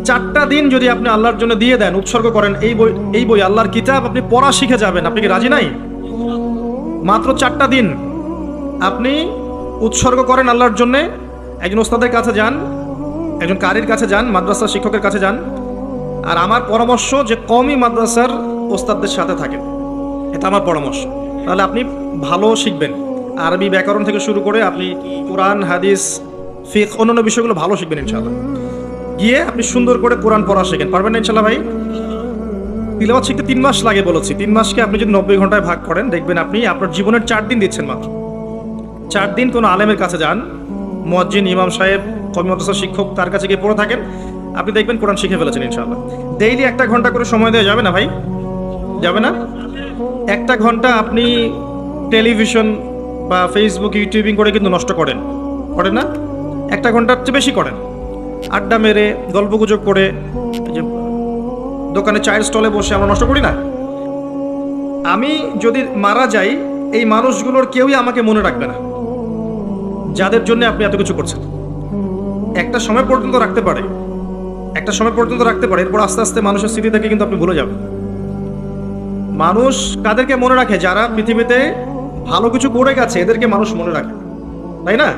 4টা দিন যদি আপনি আল্লাহর জন্য দিয়ে দেন, উৎসর্গ করেন, এই বই আল্লাহর কিতাব আপনি পড়া শিখে যাবেন। আপনি কি রাজি নাই? মাত্র 4টা দিন আপনি উৎসর্গ করেন আল্লাহর জন্য। একজন ওস্তাদের কাছে যান, একজন কারির কাছে যান, মাদ্রাসার শিক্ষকের কাছে যান। আর আমার পরামর্শ যে কমই মাদ্রাসার ওস্তাদদের সাথে থাকেন, এটা আমার পরামর্শ। তাহলে আপনি ভালো শিখবেন। আরবি ব্যাকরণ থেকে শুরু করে আপনি কোরআন, হাদিস, ফিকহ, অন্যান্য বিষয়গুলো ভালো শিখবেন ইনশাআল্লাহ। গিয়ে আপনি সুন্দর করে কোরআন পড়া শেখেন। পারবেন না ইনশাআল্লাহ ভাই? তিলাওয়াত শিখতে 3 মাস লাগে বলেছি। 3 মাসকে আপনি যদি 90 ঘন্টায় ভাগ করেন, দেখবেন আপনি আপনার জীবনের 4 দিন দিচ্ছেন মাত্র। 4 দিন কোনো আলেমের কাছে যান, মুয়াজ্জিন, ইমাম সাহেব, কওমি মাদ্রাসার শিক্ষক, তার কাছে গিয়ে পড়ে থাকেন, আপনি দেখবেন কোরআন শিখে ফেলেছেন ইনশাআল্লাহ। ডেইলি 1 ঘন্টা করে সময় দেওয়া যাবে না ভাই? যাবে না? 1 ঘন্টা আপনি টেলিভিশন বা ফেসবুক, ইউটিউবিং করে কিন্তু নষ্ট করেন না? 1 ঘন্টার চেয়ে বেশি করেন। আড্ডা মেরে, গল্পগুজব করে, যে দোকানে চায়ের স্টলে বসে আমরা নষ্ট করি না? আমি যদি মারা যাই, এই মানুষগুলোর কেউই আমাকে মনে রাখবে না যাদের জন্য আপনি এত কিছু করছেন। একটা সময় পর্যন্ত রাখতে পারে, এরপর আস্তে আস্তে মানুষের স্মৃতি থেকে কিন্তু আপনি ভুলে যাবেন। মানুষ কাদেরকে মনে রাখে? যারা পৃথিবীতে ভালো কিছু করে গেছে, এদেরকে মানুষ মনে রাখে, তাই না?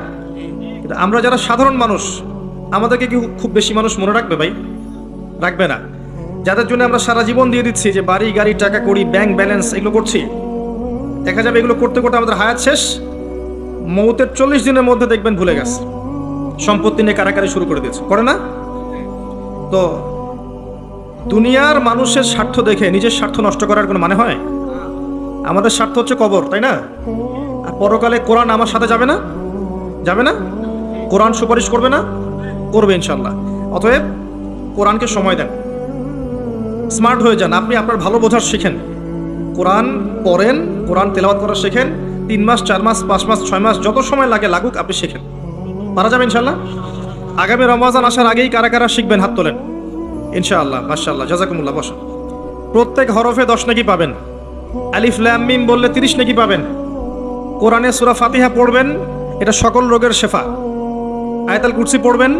আমরা যারা সাধারণ মানুষ, আমাদেরকে কি খুব বেশি মানুষ মনে রাখবে ভাই? রাখবে না। যাদের জন্য আমরা সারা জীবন দিয়ে দিচ্ছি, যে বাড়ি, গাড়ি, টাকা কড়ি, ব্যাংক ব্যালেন্স, এগুলো করছি, দেখা যাবে এগুলো করতে করতে আমাদের হায়াত শেষ, মৌতের 40 দিনের মধ্যে দেখবেন ভুলে গেছে, সম্পত্তি নিয়ে কারাকারি শুরু করে দিয়েছে, করে না? তো দুনিয়ার মানুষের স্বার্থ দেখে নিজের স্বার্থ নষ্ট করার কোনো মানে হয়? আমাদের স্বার্থ হচ্ছে কবর, তাই না? আর পরকালে কোরআন আমার সাথে যাবে না? যাবে না? কোরআন সুপারিশ করবে না? করবে ইনশাল্লাহ। অতএব কোরআনকে সময় দেন, স্মার্ট হয়ে যান। আপনি আপনার ভালো বোঝার শিখেন, কোরআন পড়েন, কোরআন তেলাওয়াত করা শেখেন। 3 মাস, 4 মাস, 5 মাস, 6 মাস, যত সময় লাগে লাগুক আপনি শেখেন। পারা যাবে ইনশাল্লাহ। আগামী রমজান আসার আগেই কারা কারা শিখবেন হাত তোলেন ইনশাআল্লাহ। মাশাআল্লাহ, জাযাকুমুল্লাহ। বসেন। প্রত্যেক হরফে 10 নেকি পাবেন। আলিফ লাম মিম বললে 30 নেকি পাবেন। কোরআনে সূরা ফাতিহা পড়বেন, এটা সকল রোগের শেফা। আয়াতুল কুরসি পড়বেন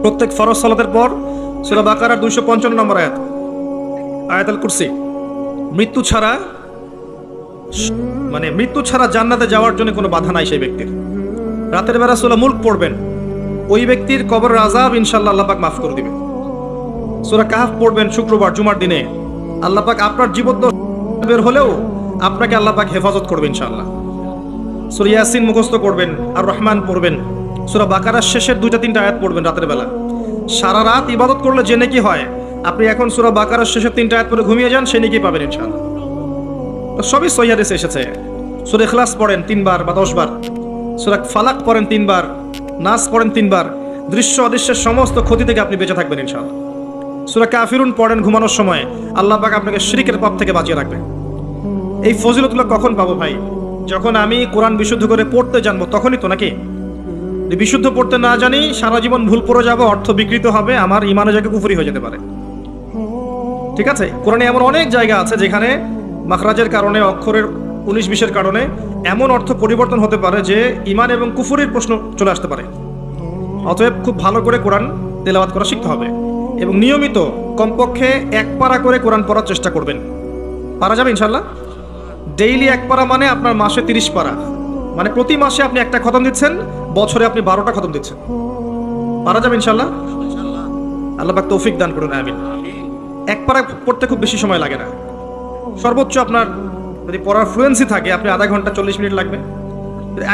প্রত্যেক ফরজ সালাতের পর, সূরা বাকারার 255 নম্বর আয়াত, আয়াতুল কুরসি। মৃত্যু ছাড়া জান্নাতে যাওয়ার জন্য কোনো বাধা নাই সেই ব্যক্তির। রাতের বেলা সূরা মুলক পড়বেন, ওই ব্যক্তির কবরের আযাব ইনশাআল্লাহ আল্লাহ পাক মাফ করে দিবেন। সূরা কাহফ পড়বেন শুক্রবার, জুমার দিনে, আল্লাহ পাক আপনার জীবদ্দশা বের হলেও আপনাকে আল্লাহ পাক হেফাজত করবে ইনশাআল্লাহ। সূরা ইয়াসিন মুখস্থ করবেন, আর রহমান পড়বেন, সূরা বাকারার শেষের 2-3টা আয়াত পড়বেন রাতের বেলা। সারা রাত ইবাদত করলে যে নেকি হয়, আপনি এখন সূরা বাকারার শেষের 3টা আয়াত পড়ে ঘুমিয়ে যান, সেই নেকি পাবেন ইনশাআল্লাহ। সবই সহিহ হাদিসে এসেছে। সূরা ইখলাস পড়েন 3 বার বা 10 বার, সূরা ফালাক পড়েন 3 বার, নাস পড়েন 3 বার, দৃশ্য অদৃশ্যের সমস্ত ক্ষতি থেকে আপনি বেঁচে থাকবেন ইনশাআল্লাহ। সূরা কাফিরুন পড়েন ঘুমানোর সময়, আল্লাহ পাক আপনাকে শিরকের পাপ থেকে বাঁচিয়ে রাখবে। এই ফজিলতগুলো কখন পাবো ভাই? যখন আমি কোরআন বিশুদ্ধ করে পড়তে জানবো, তখনই তো, নাকি? যদি বিশুদ্ধ পড়তে না জানি, সারা জীবন ভুল পড়ে যাবো, অর্থ বিকৃত হবে, আমার ইমানের জায়গায় কুফরি হয়ে যেতে পারে। ঠিক আছে, কোরআনে এমন অনেক জায়গা আছে যেখানে মাখরাজের কারণে, অক্ষরের 19-20-এর কারণে এমন অর্থ পরিবর্তন হতে পারে যে ইমান এবং কুফরির প্রশ্ন চলে আসতে পারে। অতএব খুব ভালো করে কোরআন তেলাওয়াত করা শিখতে হবে এবং নিয়মিত কমপক্ষে 1 পারা করে কোরআন পড়ার চেষ্টা করবেন। পারা যাবে ইনশাল্লাহ? ডেইলি 1 পারা মানে আপনার মাসে 30 পারা, মানে প্রতি মাসে আপনি একটা খতম দিচ্ছেন, বছরে আপনি 12টা খতম দিচ্ছেন। পারা যাবে ইনশাল্লাহ? আল্লাহ পাক তৌফিক দান করুন, আমিন। 1 পারা পড়তে খুব বেশি সময় লাগে না, সর্বোচ্চ আপনার যদি পড়ার ফ্লুয়েন্সি থাকে আপনি আধা ঘন্টা 40 মিনিট লাগবে,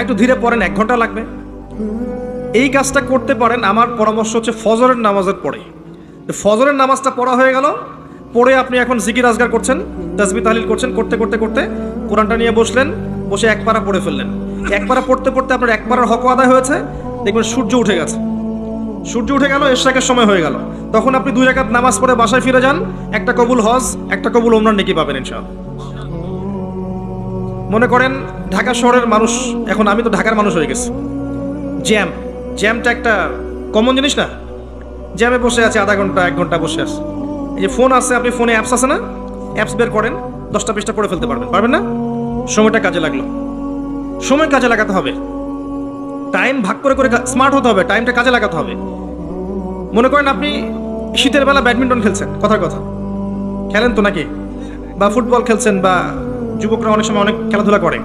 একটু ধীরে পড়েন 1 ঘন্টা লাগবে। এই কাজটা করতে পারেন। আমার পরামর্শ হচ্ছে ফজরের নামাজের পরে। ফজরের নামাজটা পড়া হয়ে গেল, পড়ে আপনি এখন জিকির আজগার করছেন, তাসবিহ তাহলিল করছেন, করতে করতে করতে কোরআনটা নিয়ে বসলেন, বসে 1 পারা পড়ে ফেললেন। 1 পারা পড়তে পড়তে আপনার 1 পারার হক আদায় হয়েছে, দেখবেন সূর্য উঠে গেছে। সূর্য উঠে গেল, এশরাকের সময় হয়ে গেল, তখন আপনি 2 রাকাত নামাজ পড়ে বাসায় ফিরে যান, একটা কবুল হজ, একটা কবুল ওমরার নেকি পাবেন ইনশাআল্লাহ। মনে করেন ঢাকা শহরের মানুষ, এখন আমি তো ঢাকার মানুষ হয়ে গেছি, জ্যামটা একটা কমন জিনিস না? জ্যামে বসে আছে আধা ঘন্টা 1 ঘন্টা বসে আছে, এই যে ফোন আছে, আপনি ফোনে অ্যাপস আছে না, অ্যাপস বের করেন, 10টা 20টা পড়ে ফেলতে পারবেন না? সময়টা কাজে লাগলো। সময় কাজে লাগাতে হবে, টাইম ভাগ করে করে স্মার্ট হতে হবে, টাইমটা কাজে লাগাতে হবে। মনে করেন আপনি শীতের বেলা ব্যাডমিন্টন খেলছেন, কথার কথা খেলেন তো নাকি, বা ফুটবল খেলছেন, বা যুবকরা অনেক সময় অনেক খেলাধুলা করে,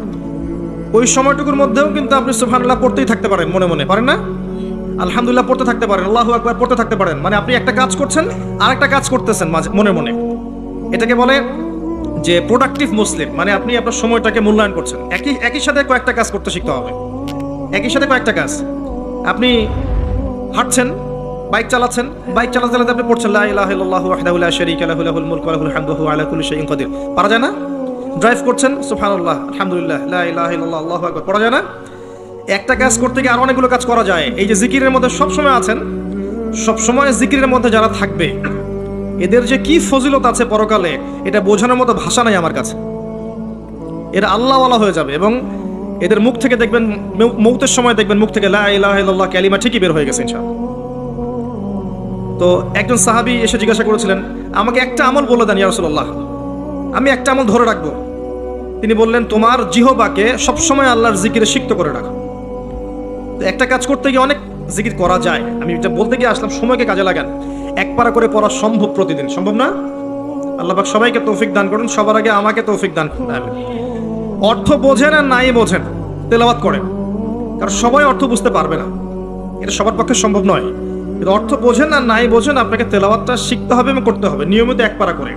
ওই সময়টুকুর মধ্যেও কিন্তু আপনি সুবহানাল্লাহ পড়তেই থাকতে পারেন, মনে মনে, পারেন না? আলহামদুলিল্লাহ পড়তে থাকতে পারেন, আল্লাহু আকবার পড়তে থাকতে পারেন। মানে আপনি একটা কাজ করছেন আর একটা কাজ করতেছেন মনে মনে। এটাকে বলে যে প্রোডাক্টিভ মুসলিম, মানে আপনি আপনার সময়টাকে মূল্যায়ন করছেন। একই সাথে কয়েকটা কাজ করতে শিখতে হবে, একই সাথে কয়েকটা কাজ। আপনি হাঁটছেন, বাইক চালাচ্ছেন, বাইক চালাতে চালাতে আপনি পড়ছেন লা ইলাহা ইল্লাল্লাহু ওয়াহদাহু লা শারীকা লাহু লাহুল মুলকু ওয়া লাহুল হামদু ওয়া হুয়া আলা কুল্লি শাইইন কাদির। পারা যায় না? ড্রাইভ করছেন, সুবহানাল্লাহ, আলহামদুলিল্লাহ, লা ইলাহা ইল্লাল্লাহ, আল্লাহু আকবার, পড়া যায় না? একটা কাজ করতে গিয়ে আরো অনেকগুলো কাজ করা যায়। এই যে জিকিরের মধ্যে সবসময় আছেন, সবসময় জিকিরের মধ্যে যারা থাকবে, এদের যে কি ফজিলত আছে পরকালে, এটা বোঝানোর মতো ভাষা নাই আমার কাছে। এরা আল্লাহওয়ালা হয়ে যাবে এবং এদের মুখ থেকে দেখবেন, মৌতের সময় দেখবেন মুখ থেকে লা ইলাহা ইল্লাল্লাহ কালিমা ঠিকই বের হয়ে গেছে ইনশাআল্লাহ। তো একজন সাহাবী এসে জিজ্ঞাসা করেছিলেন, আমাকে একটা আমল বলে দেন ইয়া রাসূলুল্লাহ, আমি একটা আমল ধরে রাখবো। তিনি বললেন, তোমার জিহ্বাকে সবসময় আল্লাহর জিকিরে সিক্ত করে রাখো। তো একটা কাজ করতে গিয়ে অনেক জিকির করা যায়, আমি এটা বলতে গিয়ে আসলাম, সময়কে কাজে লাগান। 1 পারা করে পড়া সম্ভব প্রতিদিন? সম্ভব না? আল্লাহ পাক সবাইকে তৌফিক দান করুন, সবার আগে আমাকে তৌফিক দান করুন। অর্থ বোঝেন আর নাই বোঝেন, তেলাওয়াত করেন, কারণ সবাই অর্থ বুঝতে পারবে না, এটা সবার পক্ষে সম্ভব নয়। কিন্তু অর্থ বোঝেন আর নাই বোঝেন, আপনাকে তেলাওয়াতটা শিখতে হবে এবং করতে হবে নিয়মিত 1 পারা করে।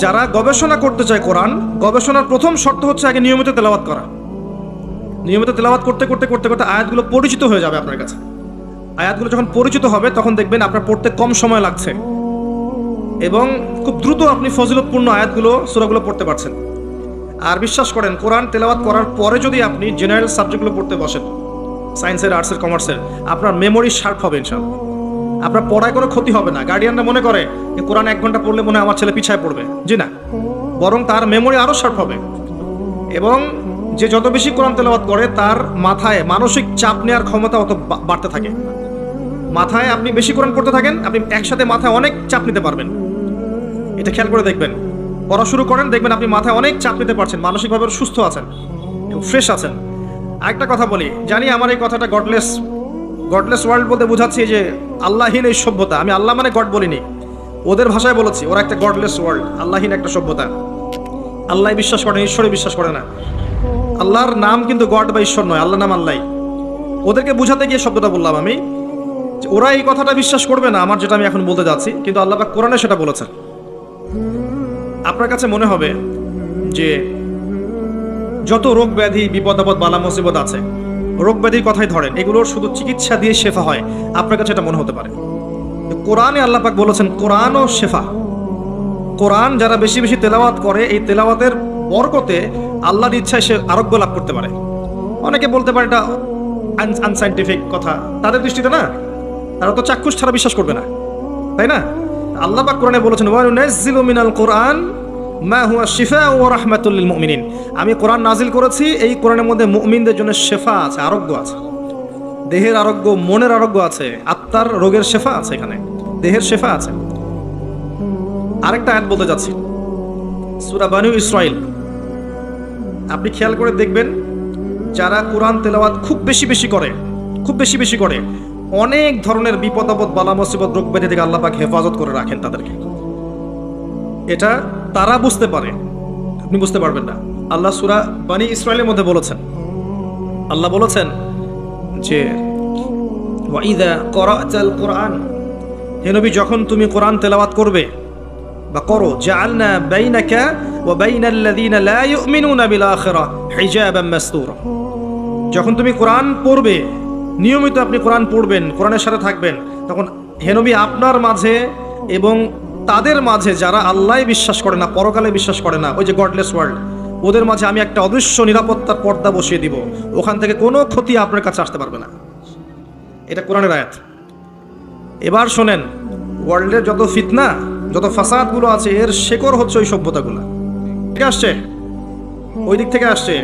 যারা গবেষণা করতে চায় কোরআন, গবেষণার প্রথম শর্ত হচ্ছে আগে নিয়মিত তেলাওয়াত করা। নিয়মিত তেলাওয়াত করতে করতে করতে করতে আয়াতগুলো পরিচিত হয়ে যাবে আপনার কাছে। আয়াতগুলো যখন পরিচিত হবে তখন দেখবেন আপনার পড়তে কম সময় লাগছে এবং খুব দ্রুত আপনি ফজিলতপূর্ণ আয়াতগুলো, সূরাগুলো পড়তে পারছেন। আর বিশ্বাস করেন, কোরআন তেলাওয়াত করার পরে যদি আপনি জেনারেল সাবজেক্টগুলো পড়তে বসেন, সায়েন্সের, আর্টসের, কমার্সের, আপনার মেমোরি শার্প হবে ইনশাআল্লাহ। আপনার পড়ায় কোনো ক্ষতি হবে না। গার্ডিয়ানরা মনে করে যে কোরআন 1 ঘন্টা পড়লে মনে হয় আমার ছেলে পিছায় পড়বে, জি না, বরং তার মেমোরি আরও শার্প হবে। এবং যে যত বেশি কোরআন তেলাওয়াত করে তার মাথায় মানসিক চাপ নেওয়ার ক্ষমতা অত বাড়তে থাকে। মাথায় আপনি বেশি কোরআন পড়তে থাকেন, আপনি একসাথে মাথায় অনেক চাপ নিতে পারবেন। এটা খেয়াল করে দেখবেন, পড়া শুরু করেন, দেখবেন আপনি মাথায় অনেক চাপ নিতে পারছেন, মানসিকভাবে সুস্থ আছেন এবং ফ্রেশ আছেন। আরেকটা কথা বলি, জানি আমার এই কথাটা গডলেস ওয়ার্ল্ড বলতে বোঝাচ্ছি যে আল্লাহহীন এই সভ্যতা। আমি আল্লাহ মানে গড বলিনি, ওদের ভাষায় বলেছি, ওরা একটা গডলেস ওয়ার্ল্ড, আল্লাহহীন একটা সভ্যতা। আল্লাহ বিশ্বাস করে না, ঈশ্বরে বিশ্বাস করে না। আল্লাহর নাম কিন্তু গড বা ঈশ্বর নয়, আল্লাহ নাম আল্লাহ। ওদেরকে বোঝাতে গিয়ে শব্দটা বললাম আমি, ওরা এই কথাটা বিশ্বাস করবে না আমার যেটা আমি এখন বলতে যাচ্ছি, কিন্তু আল্লাহ পাক কোরআনে সেটা বলেছেন। আপনার কাছে মনে হবে যে যত রোগ ব্যাধি, বিপদ আপদ, বালা মুসিবত আছে, রোগ ব্যাধির কথাই ধরেন, এগুলোর শুধু চিকিৎসা দিয়ে শেফা হয়, আপনার কাছে এটা মনে হতে পারে। কোরআনে আল্লাহ পাক বলেছেন কোরআনও শেফা। কোরআন যারা বেশি বেশি তেলাওয়াত করে, এই তেলাওয়াতের বরকতে আল্লাহর ইচ্ছায় সে আরোগ্য লাভ করতে পারে। অনেকে বলতে পারে এটা আনসাইন্টিফিক কথা, তাদের দৃষ্টিতে না, তারা তো চাক্ষুষ ছাড়া বিশ্বাস করবে না, তাই না? আল্লাহ পাক কোরআনে বলেছেন ওয়া নুনাজ্জিলু মিনাল কোরআন মা হুয়া শিফাউ ওয়া রাহমাতুল লিল মুমিনিন। আমি কোরআন নাজিল করেছি, এই কোরআনের মধ্যে মুমিনদের জন্য শেফা আছে, আরোগ্য আছে। দেহের আরোগ্য, মনের আরোগ্য আছে, আত্মার রোগের শেফা আছে, এখানে দেহের শেফা আছে। আরেকটা আয়াত বলতে যাচ্ছি, সূরা বানু ইসরাইল। আপনি খেয়াল করে দেখবেন, যারা কোরআন তেলাওয়াত খুব বেশি বেশি করে অনেক ধরনের বিপদ আপদ, বালা মুসিবত, রোগ ব্যাধি থেকে আল্লাহ পাক হেফাজত করে রাখেন তাদেরকে। এটা তারা বুঝতে পারে, আপনি বুঝতে পারবেন না। আল্লাহ সূরা বানি ইসরাইলের মধ্যে বলেছেন, আল্লাহ বলেছেন যে ওয়াইদা ক্বরা'তাল কুরআন, হে নবী যখন তুমি কোরআন তেলাওয়াত করবে বা করো, জাআলনা বাইনাকা ওয়া বাইনাল্লাযীনা লা ইউমিনুনা বিল আখিরাহ হিজাবাম মাসতুরা। যখন তুমি কোরআন পড়বে, নিয়মিত আপনি কোরআন পড়বেন, কোরআনের সাথে থাকবেন, তখন হে নবী আপনার মাঝে এবং তাদের মাঝে যারা আল্লাহ বিশ্বাস করে না, পরকালে বিশ্বাস করে না, ওই যে গডলেস ওয়ার্ল্ড, ওদের মাঝে আমি একটা অদৃশ্য নিরাপত্তার পর্দা বসিয়ে দিব, ওখান থেকে কোনো ক্ষতি আপনার কাছে আসতে পারবে না। এটা কোরআনের আয়াত। এবার শোনেন, ওয়ার্ল্ডের যত ফিতনা, যত ফাসাদগুলো আছে, এর শেকড় হচ্ছে ওই সভ্যতাগুলো থেকে আসছে, ওই দিক থেকে আসছে।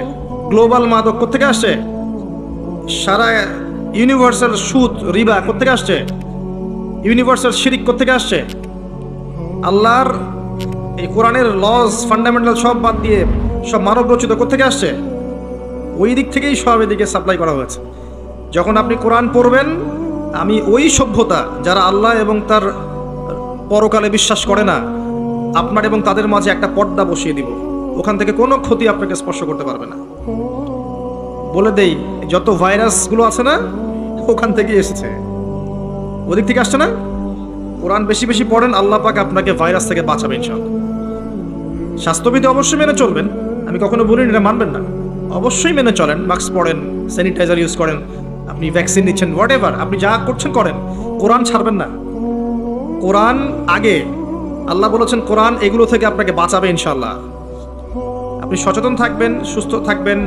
গ্লোবাল মাদক থেকে আসছে, সারা ইউনিভার্সাল সুদ, রিবা থেকে আসছে, ইউনিভার্সাল শিরিক থেকে আসছে। আল্লাহর এই কোরআনের লজ, ফান্ডামেন্টাল সব বাদ দিয়ে সব মানব রচিত থেকে আসছে, ওই দিক থেকেই সব এদিকে সাপ্লাই করা হয়েছে। যখন আপনি কোরআন পড়বেন, আমি ওই সভ্যতা যারা আল্লাহ এবং তার পরকালে বিশ্বাস করে না, আপনার এবং তাদের মাঝে একটা পর্দা বসিয়ে দিব, ওখান থেকে কোনো ক্ষতি আপনাকে স্পর্শ করতে পারবে না। বলে দেই, যত ভাইরাসগুলো আছে না, ওখান থেকে এসেছে, ওদিক থেকে আসছে না। কোরআন বেশি বেশি পড়েন, আল্লাহ পাক আপনাকে ভাইরাস থেকে বাঁচাবে ইনশাআল্লাহ। স্বাস্থ্যবিধি অবশ্যই মেনে চলবেন, আমি কখনো বলিনি এটা মানবেন না, অবশ্যই মেনে চলেন, মাস্ক পরেন, স্যানিটাইজার ইউজ করেন, আপনি ভ্যাকসিন নিচ্ছেন, হোয়াট এভার, আপনি যা করছেন করেন, কোরআন ছাড়বেন না। কোরআন আগে, আল্লাহ বলেছেন কোরআন এগুলো থেকে আপনাকে বাঁচাবে ইনশাআল্লাহ। আপনি সচেতন থাকবেন, সুস্থ থাকবেন,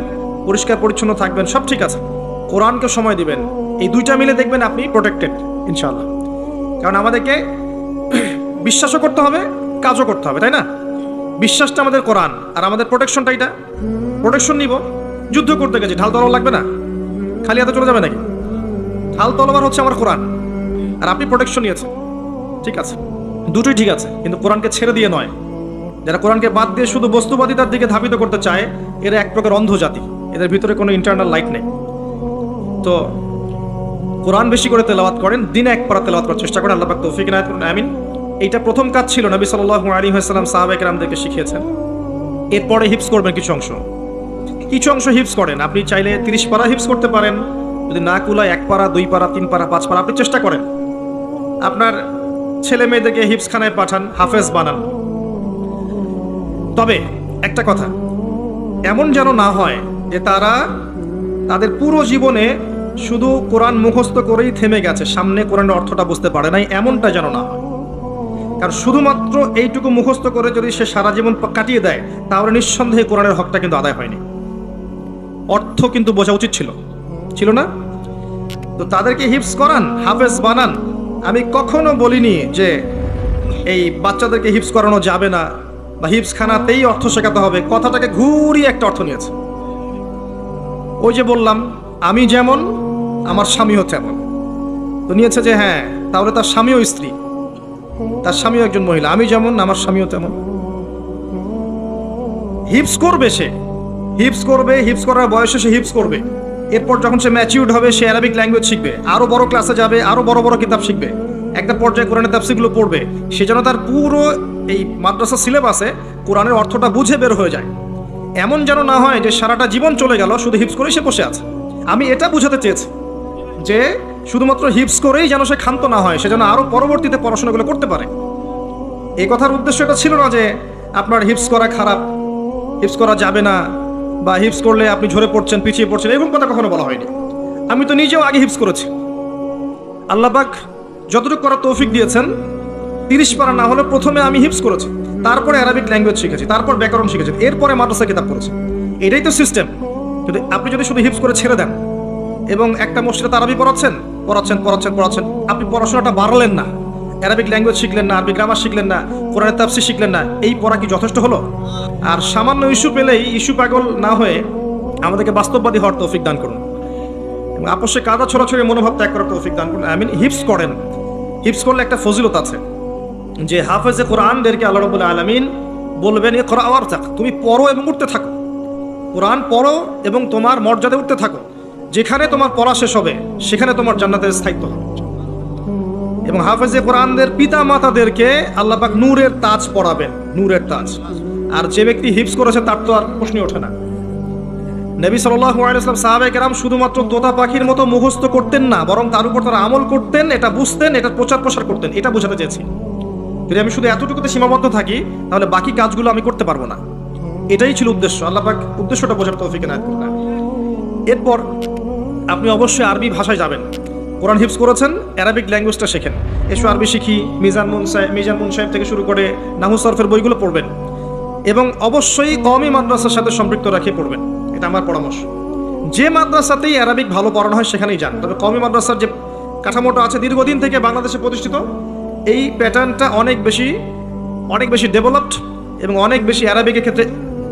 পরিষ্কার পরিচ্ছন্ন থাকবেন, সব ঠিক আছে, কোরআনকে সময় দিবেন, এই দুইটা মিলে দেখবেন আপনি প্রোটেক্টেড ইনশাআল্লাহ। কারণ আমাদেরকে বিশ্বাসও করতে হবে, কাজও করতে হবে, তাই না? বিশ্বাসটা আমাদের কোরআন, আর আমাদের প্রোটেকশনটা এটা, প্রোটেকশন নিব। যুদ্ধ করতে গেছি, ঢাল তলোয়ার লাগবে না, খালি হাতে চলে যাবে নাকি? ঢাল তলোয়ার হচ্ছে আমার কোরআন, আর আপনি প্রোটেকশন নিয়েছেন, ঠিক আছে, দুটোই ঠিক আছে, কিন্তু কোরআনকে ছেড়ে দিয়ে নয়। যারা কোরআনকে বাদ দিয়ে শুধু বস্তুবাদিতার দিকে ধাবিত করতে চায়, এরা এক প্রকার অন্ধ জাতি, এদের ভিতরে কোনো ইন্টারনাল লাইট নেই। তো কোরআন বেশি করে তেলাওয়াত করেন, দিনে এক পারা তেলাওয়াত করার চেষ্টা করেন, আল্লাহ পাক তৌফিক ইনায়াত করুন, আমিন। এইটা প্রথম কাজ ছিল, নবী সাল্লাল্লাহু আলাইহি ওয়াসাল্লাম সাহাবায়ে কেরামদেরকে শিখিয়েছেন। এরপরে হিফজ করবেন কিছু অংশ হিফজ করেন। আপনি চাইলে 30 পারা হিফজ করতে পারেন, যদি না কুলায় 1 পারা, 2 পারা, 3 পারা, 5 পারা আপনি চেষ্টা করেন। আপনার ছেলে মেয়েদেরকে হিফজখানায় পাঠান, হাফেজ বানান। তবে একটা কথা, এমন যেন না হয় যে তারা তাদের পুরো জীবনে শুধু কোরআন মুখস্থ করেই থেমে গেছে, সামনে কোরআনের অর্থটা বুঝতে পারে নাই, এমনটা যেন না হয়। কারণ শুধুমাত্র এইটুকু মুখস্থ করে যদি সে সারা জীবন কাটিয়ে দেয়, তাহলে নিঃসন্দেহে কোরআনের হকটা কিন্তু আদায় হয়নি, অর্থ কিন্তু বোঝা উচিত ছিল না। তো তাদেরকে হিফজ করান, হাফেজ বানান। আমি কখনো বলিনি যে এই বাচ্চাদেরকে হিফজ করানো যাবে না বা হিফজখানাতেই অর্থ শেখাতে হবে, কথাটাকে ঘুরিয়ে একটা অর্থ নিয়েছে। ওই যে বললাম, আমি যেমন আমার স্বামীও তেমন, তো নিয়েছে যে হ্যাঁ, তাহলে তার স্বামীও স্ত্রী, তার স্বামীও একজন মহিলা, আমি যেমন আমার স্বামীও তেমন। হিফজ করবে, সে হিফজ করবে, হিফজ করার বয়সে সে হিফজ করবে। এরপর যখন সে ম্যাচিউরড হবে, সে অ্যারাবিক ল্যাঙ্গুয়েজ শিখবে, আরো বড় ক্লাসে যাবে, আরো বড় বড় কিতাব শিখবে, একটা পর্যায়ে কোরআনের তাফসীরগুলো পড়বে। সে যেন তার পুরো এই মাদ্রাসা সিলেবাসে কোরআনের অর্থটা বুঝে বের হয়ে যায়। এমন যেন না হয় যে সারাটা জীবন চলে গেল শুধু হিফজ করেই সে বসে আছে। আমি এটা বুঝাতে চেয়েছি যে শুধুমাত্র হিফজ করেই যেন সে ক্ষান্ত না হয়, সে যেন আরো পরবর্তীতে পড়াশোনাগুলো করতে পারে। এই কথার উদ্দেশ্য এটা ছিল না যে আপনার হিফজ করা খারাপ, হিফজ করা যাবে না, বা হিফজ করলে আপনি ঝরে পড়ছেন, পিছিয়ে পড়ছেন, এরকম কথা কখনো বলা হয়নি। আমি তো নিজেও আগে হিফজ করেছি, আল্লাহ পাক যতটুকু করার তৌফিক দিয়েছেন, 30 পারা না হলে প্রথমে আমি হিফজ করেছি, তারপরে অ্যারাবিক ল্যাঙ্গুয়েজ শিখেছি, তারপর ব্যাকরণ শিখেছি, এরপরে মাদ্রাসা কিতাব পড়েছি। এটাই তো সিস্টেম। কিন্তু আপনি যদি শুধু হিফজ করে ছেড়ে দেন এবং একটা মসজিদে তারাবি পড়াচ্ছেন, আপনি পড়াশোনাটা বাড়ালেন না, অ্যারাবিক ল্যাঙ্গুয়েজ শিখলেন না, আরবি গ্রামার শিখলেন না, কোরআনের তাফসীর শিখলেন না, এই পড়া কি যথেষ্ট হলো? আর সামান্য ইস্যু পেলেই ইস্যু পাগল না হয়ে আমাদেরকে বাস্তববাদী হওয়ার তৌফিক দান করুন এবং আপসে কাদা ছড়াছড়ি মনোভাব ত্যাগ করার তৌফিক দান করুন। আমিন। হিফজ করেন। হিফজ করলে একটা ফজিলত আছে যে হাফেজে কোরআনদেরকে আল্লাহ রাব্বুল আলামিন বলবেন ইকরা ওয়ারতাক, তুমি পড়ো এবং উঠতে থাকো, কোরআন পড়ো এবং তোমার মর্যাদা উঠতে থাকো, যেখানে তোমার পড়া শেষ হবে সেখানে তোমার জান্নাতের স্থায়িত্ব হবে। এবং হাফেজে কোরআনদের পিতা মাতাদেরকে আল্লাহ পাক নূরের তাজ পরাবেন, নূরের তাজ। আর যে ব্যক্তি হিফজ করেছে তার তো আর প্রশ্নই ওঠে না। নবী সাল্লাল্লাহু আলাইহি ওয়াসাল্লাম সাহাবায়ে কেরাম শুধুমাত্র তোতা পাখির মতো মুখস্থ করতেন না, বরং তার উপর তারা আমল করতেন, এটা বুঝতেন, এটা প্রচার প্রসার করতেন। এটা বোঝাতে চেয়েছি। যদি আমি শুধু এতটুকুতে সীমাবদ্ধ থাকি তাহলে বাকি কাজগুলো আমি করতে পারবো না। এটাই ছিল উদ্দেশ্য। আল্লাহ পাক উদ্দেশ্যটা বোঝার তৌফিক এনায়েত করুন। এরপর আপনি অবশ্যই আরবি ভাষায় যাবেন। কোরআন হিফজ করেছেন, অ্যারাবিক ল্যাঙ্গুয়েজটা শেখেন। এসো আরবি শিখি, মিজান মুন সাহেব থেকে শুরু করে নাহু সরফের বইগুলো পড়বেন এবং অবশ্যই কওমি মাদ্রাসার সাথে সম্পৃক্ত রাখে পড়বেন। এটা আমার পরামর্শ। যে মাদ্রাসাতেই অ্যারাবিক ভালো পড়ানো হয় সেখানেই যান। তবে কওমি মাদ্রাসার যে কাঠামোটা আছে দীর্ঘদিন থেকে বাংলাদেশে প্রতিষ্ঠিত, এই প্যাটার্নটা অনেক বেশি ডেভেলপড এবং অনেক বেশি অ্যারাবিকের ক্ষেত্রে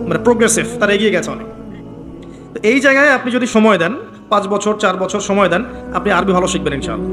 মানে প্রোগ্রেসিভ, তারা এগিয়ে গেছে অনেক। তো এই জায়গায় আপনি যদি সময় দেন, 5 বছর 4 বছর সময় দেন, আপনি আরবি ভালো শিখবেন ইনশাআল্লাহ।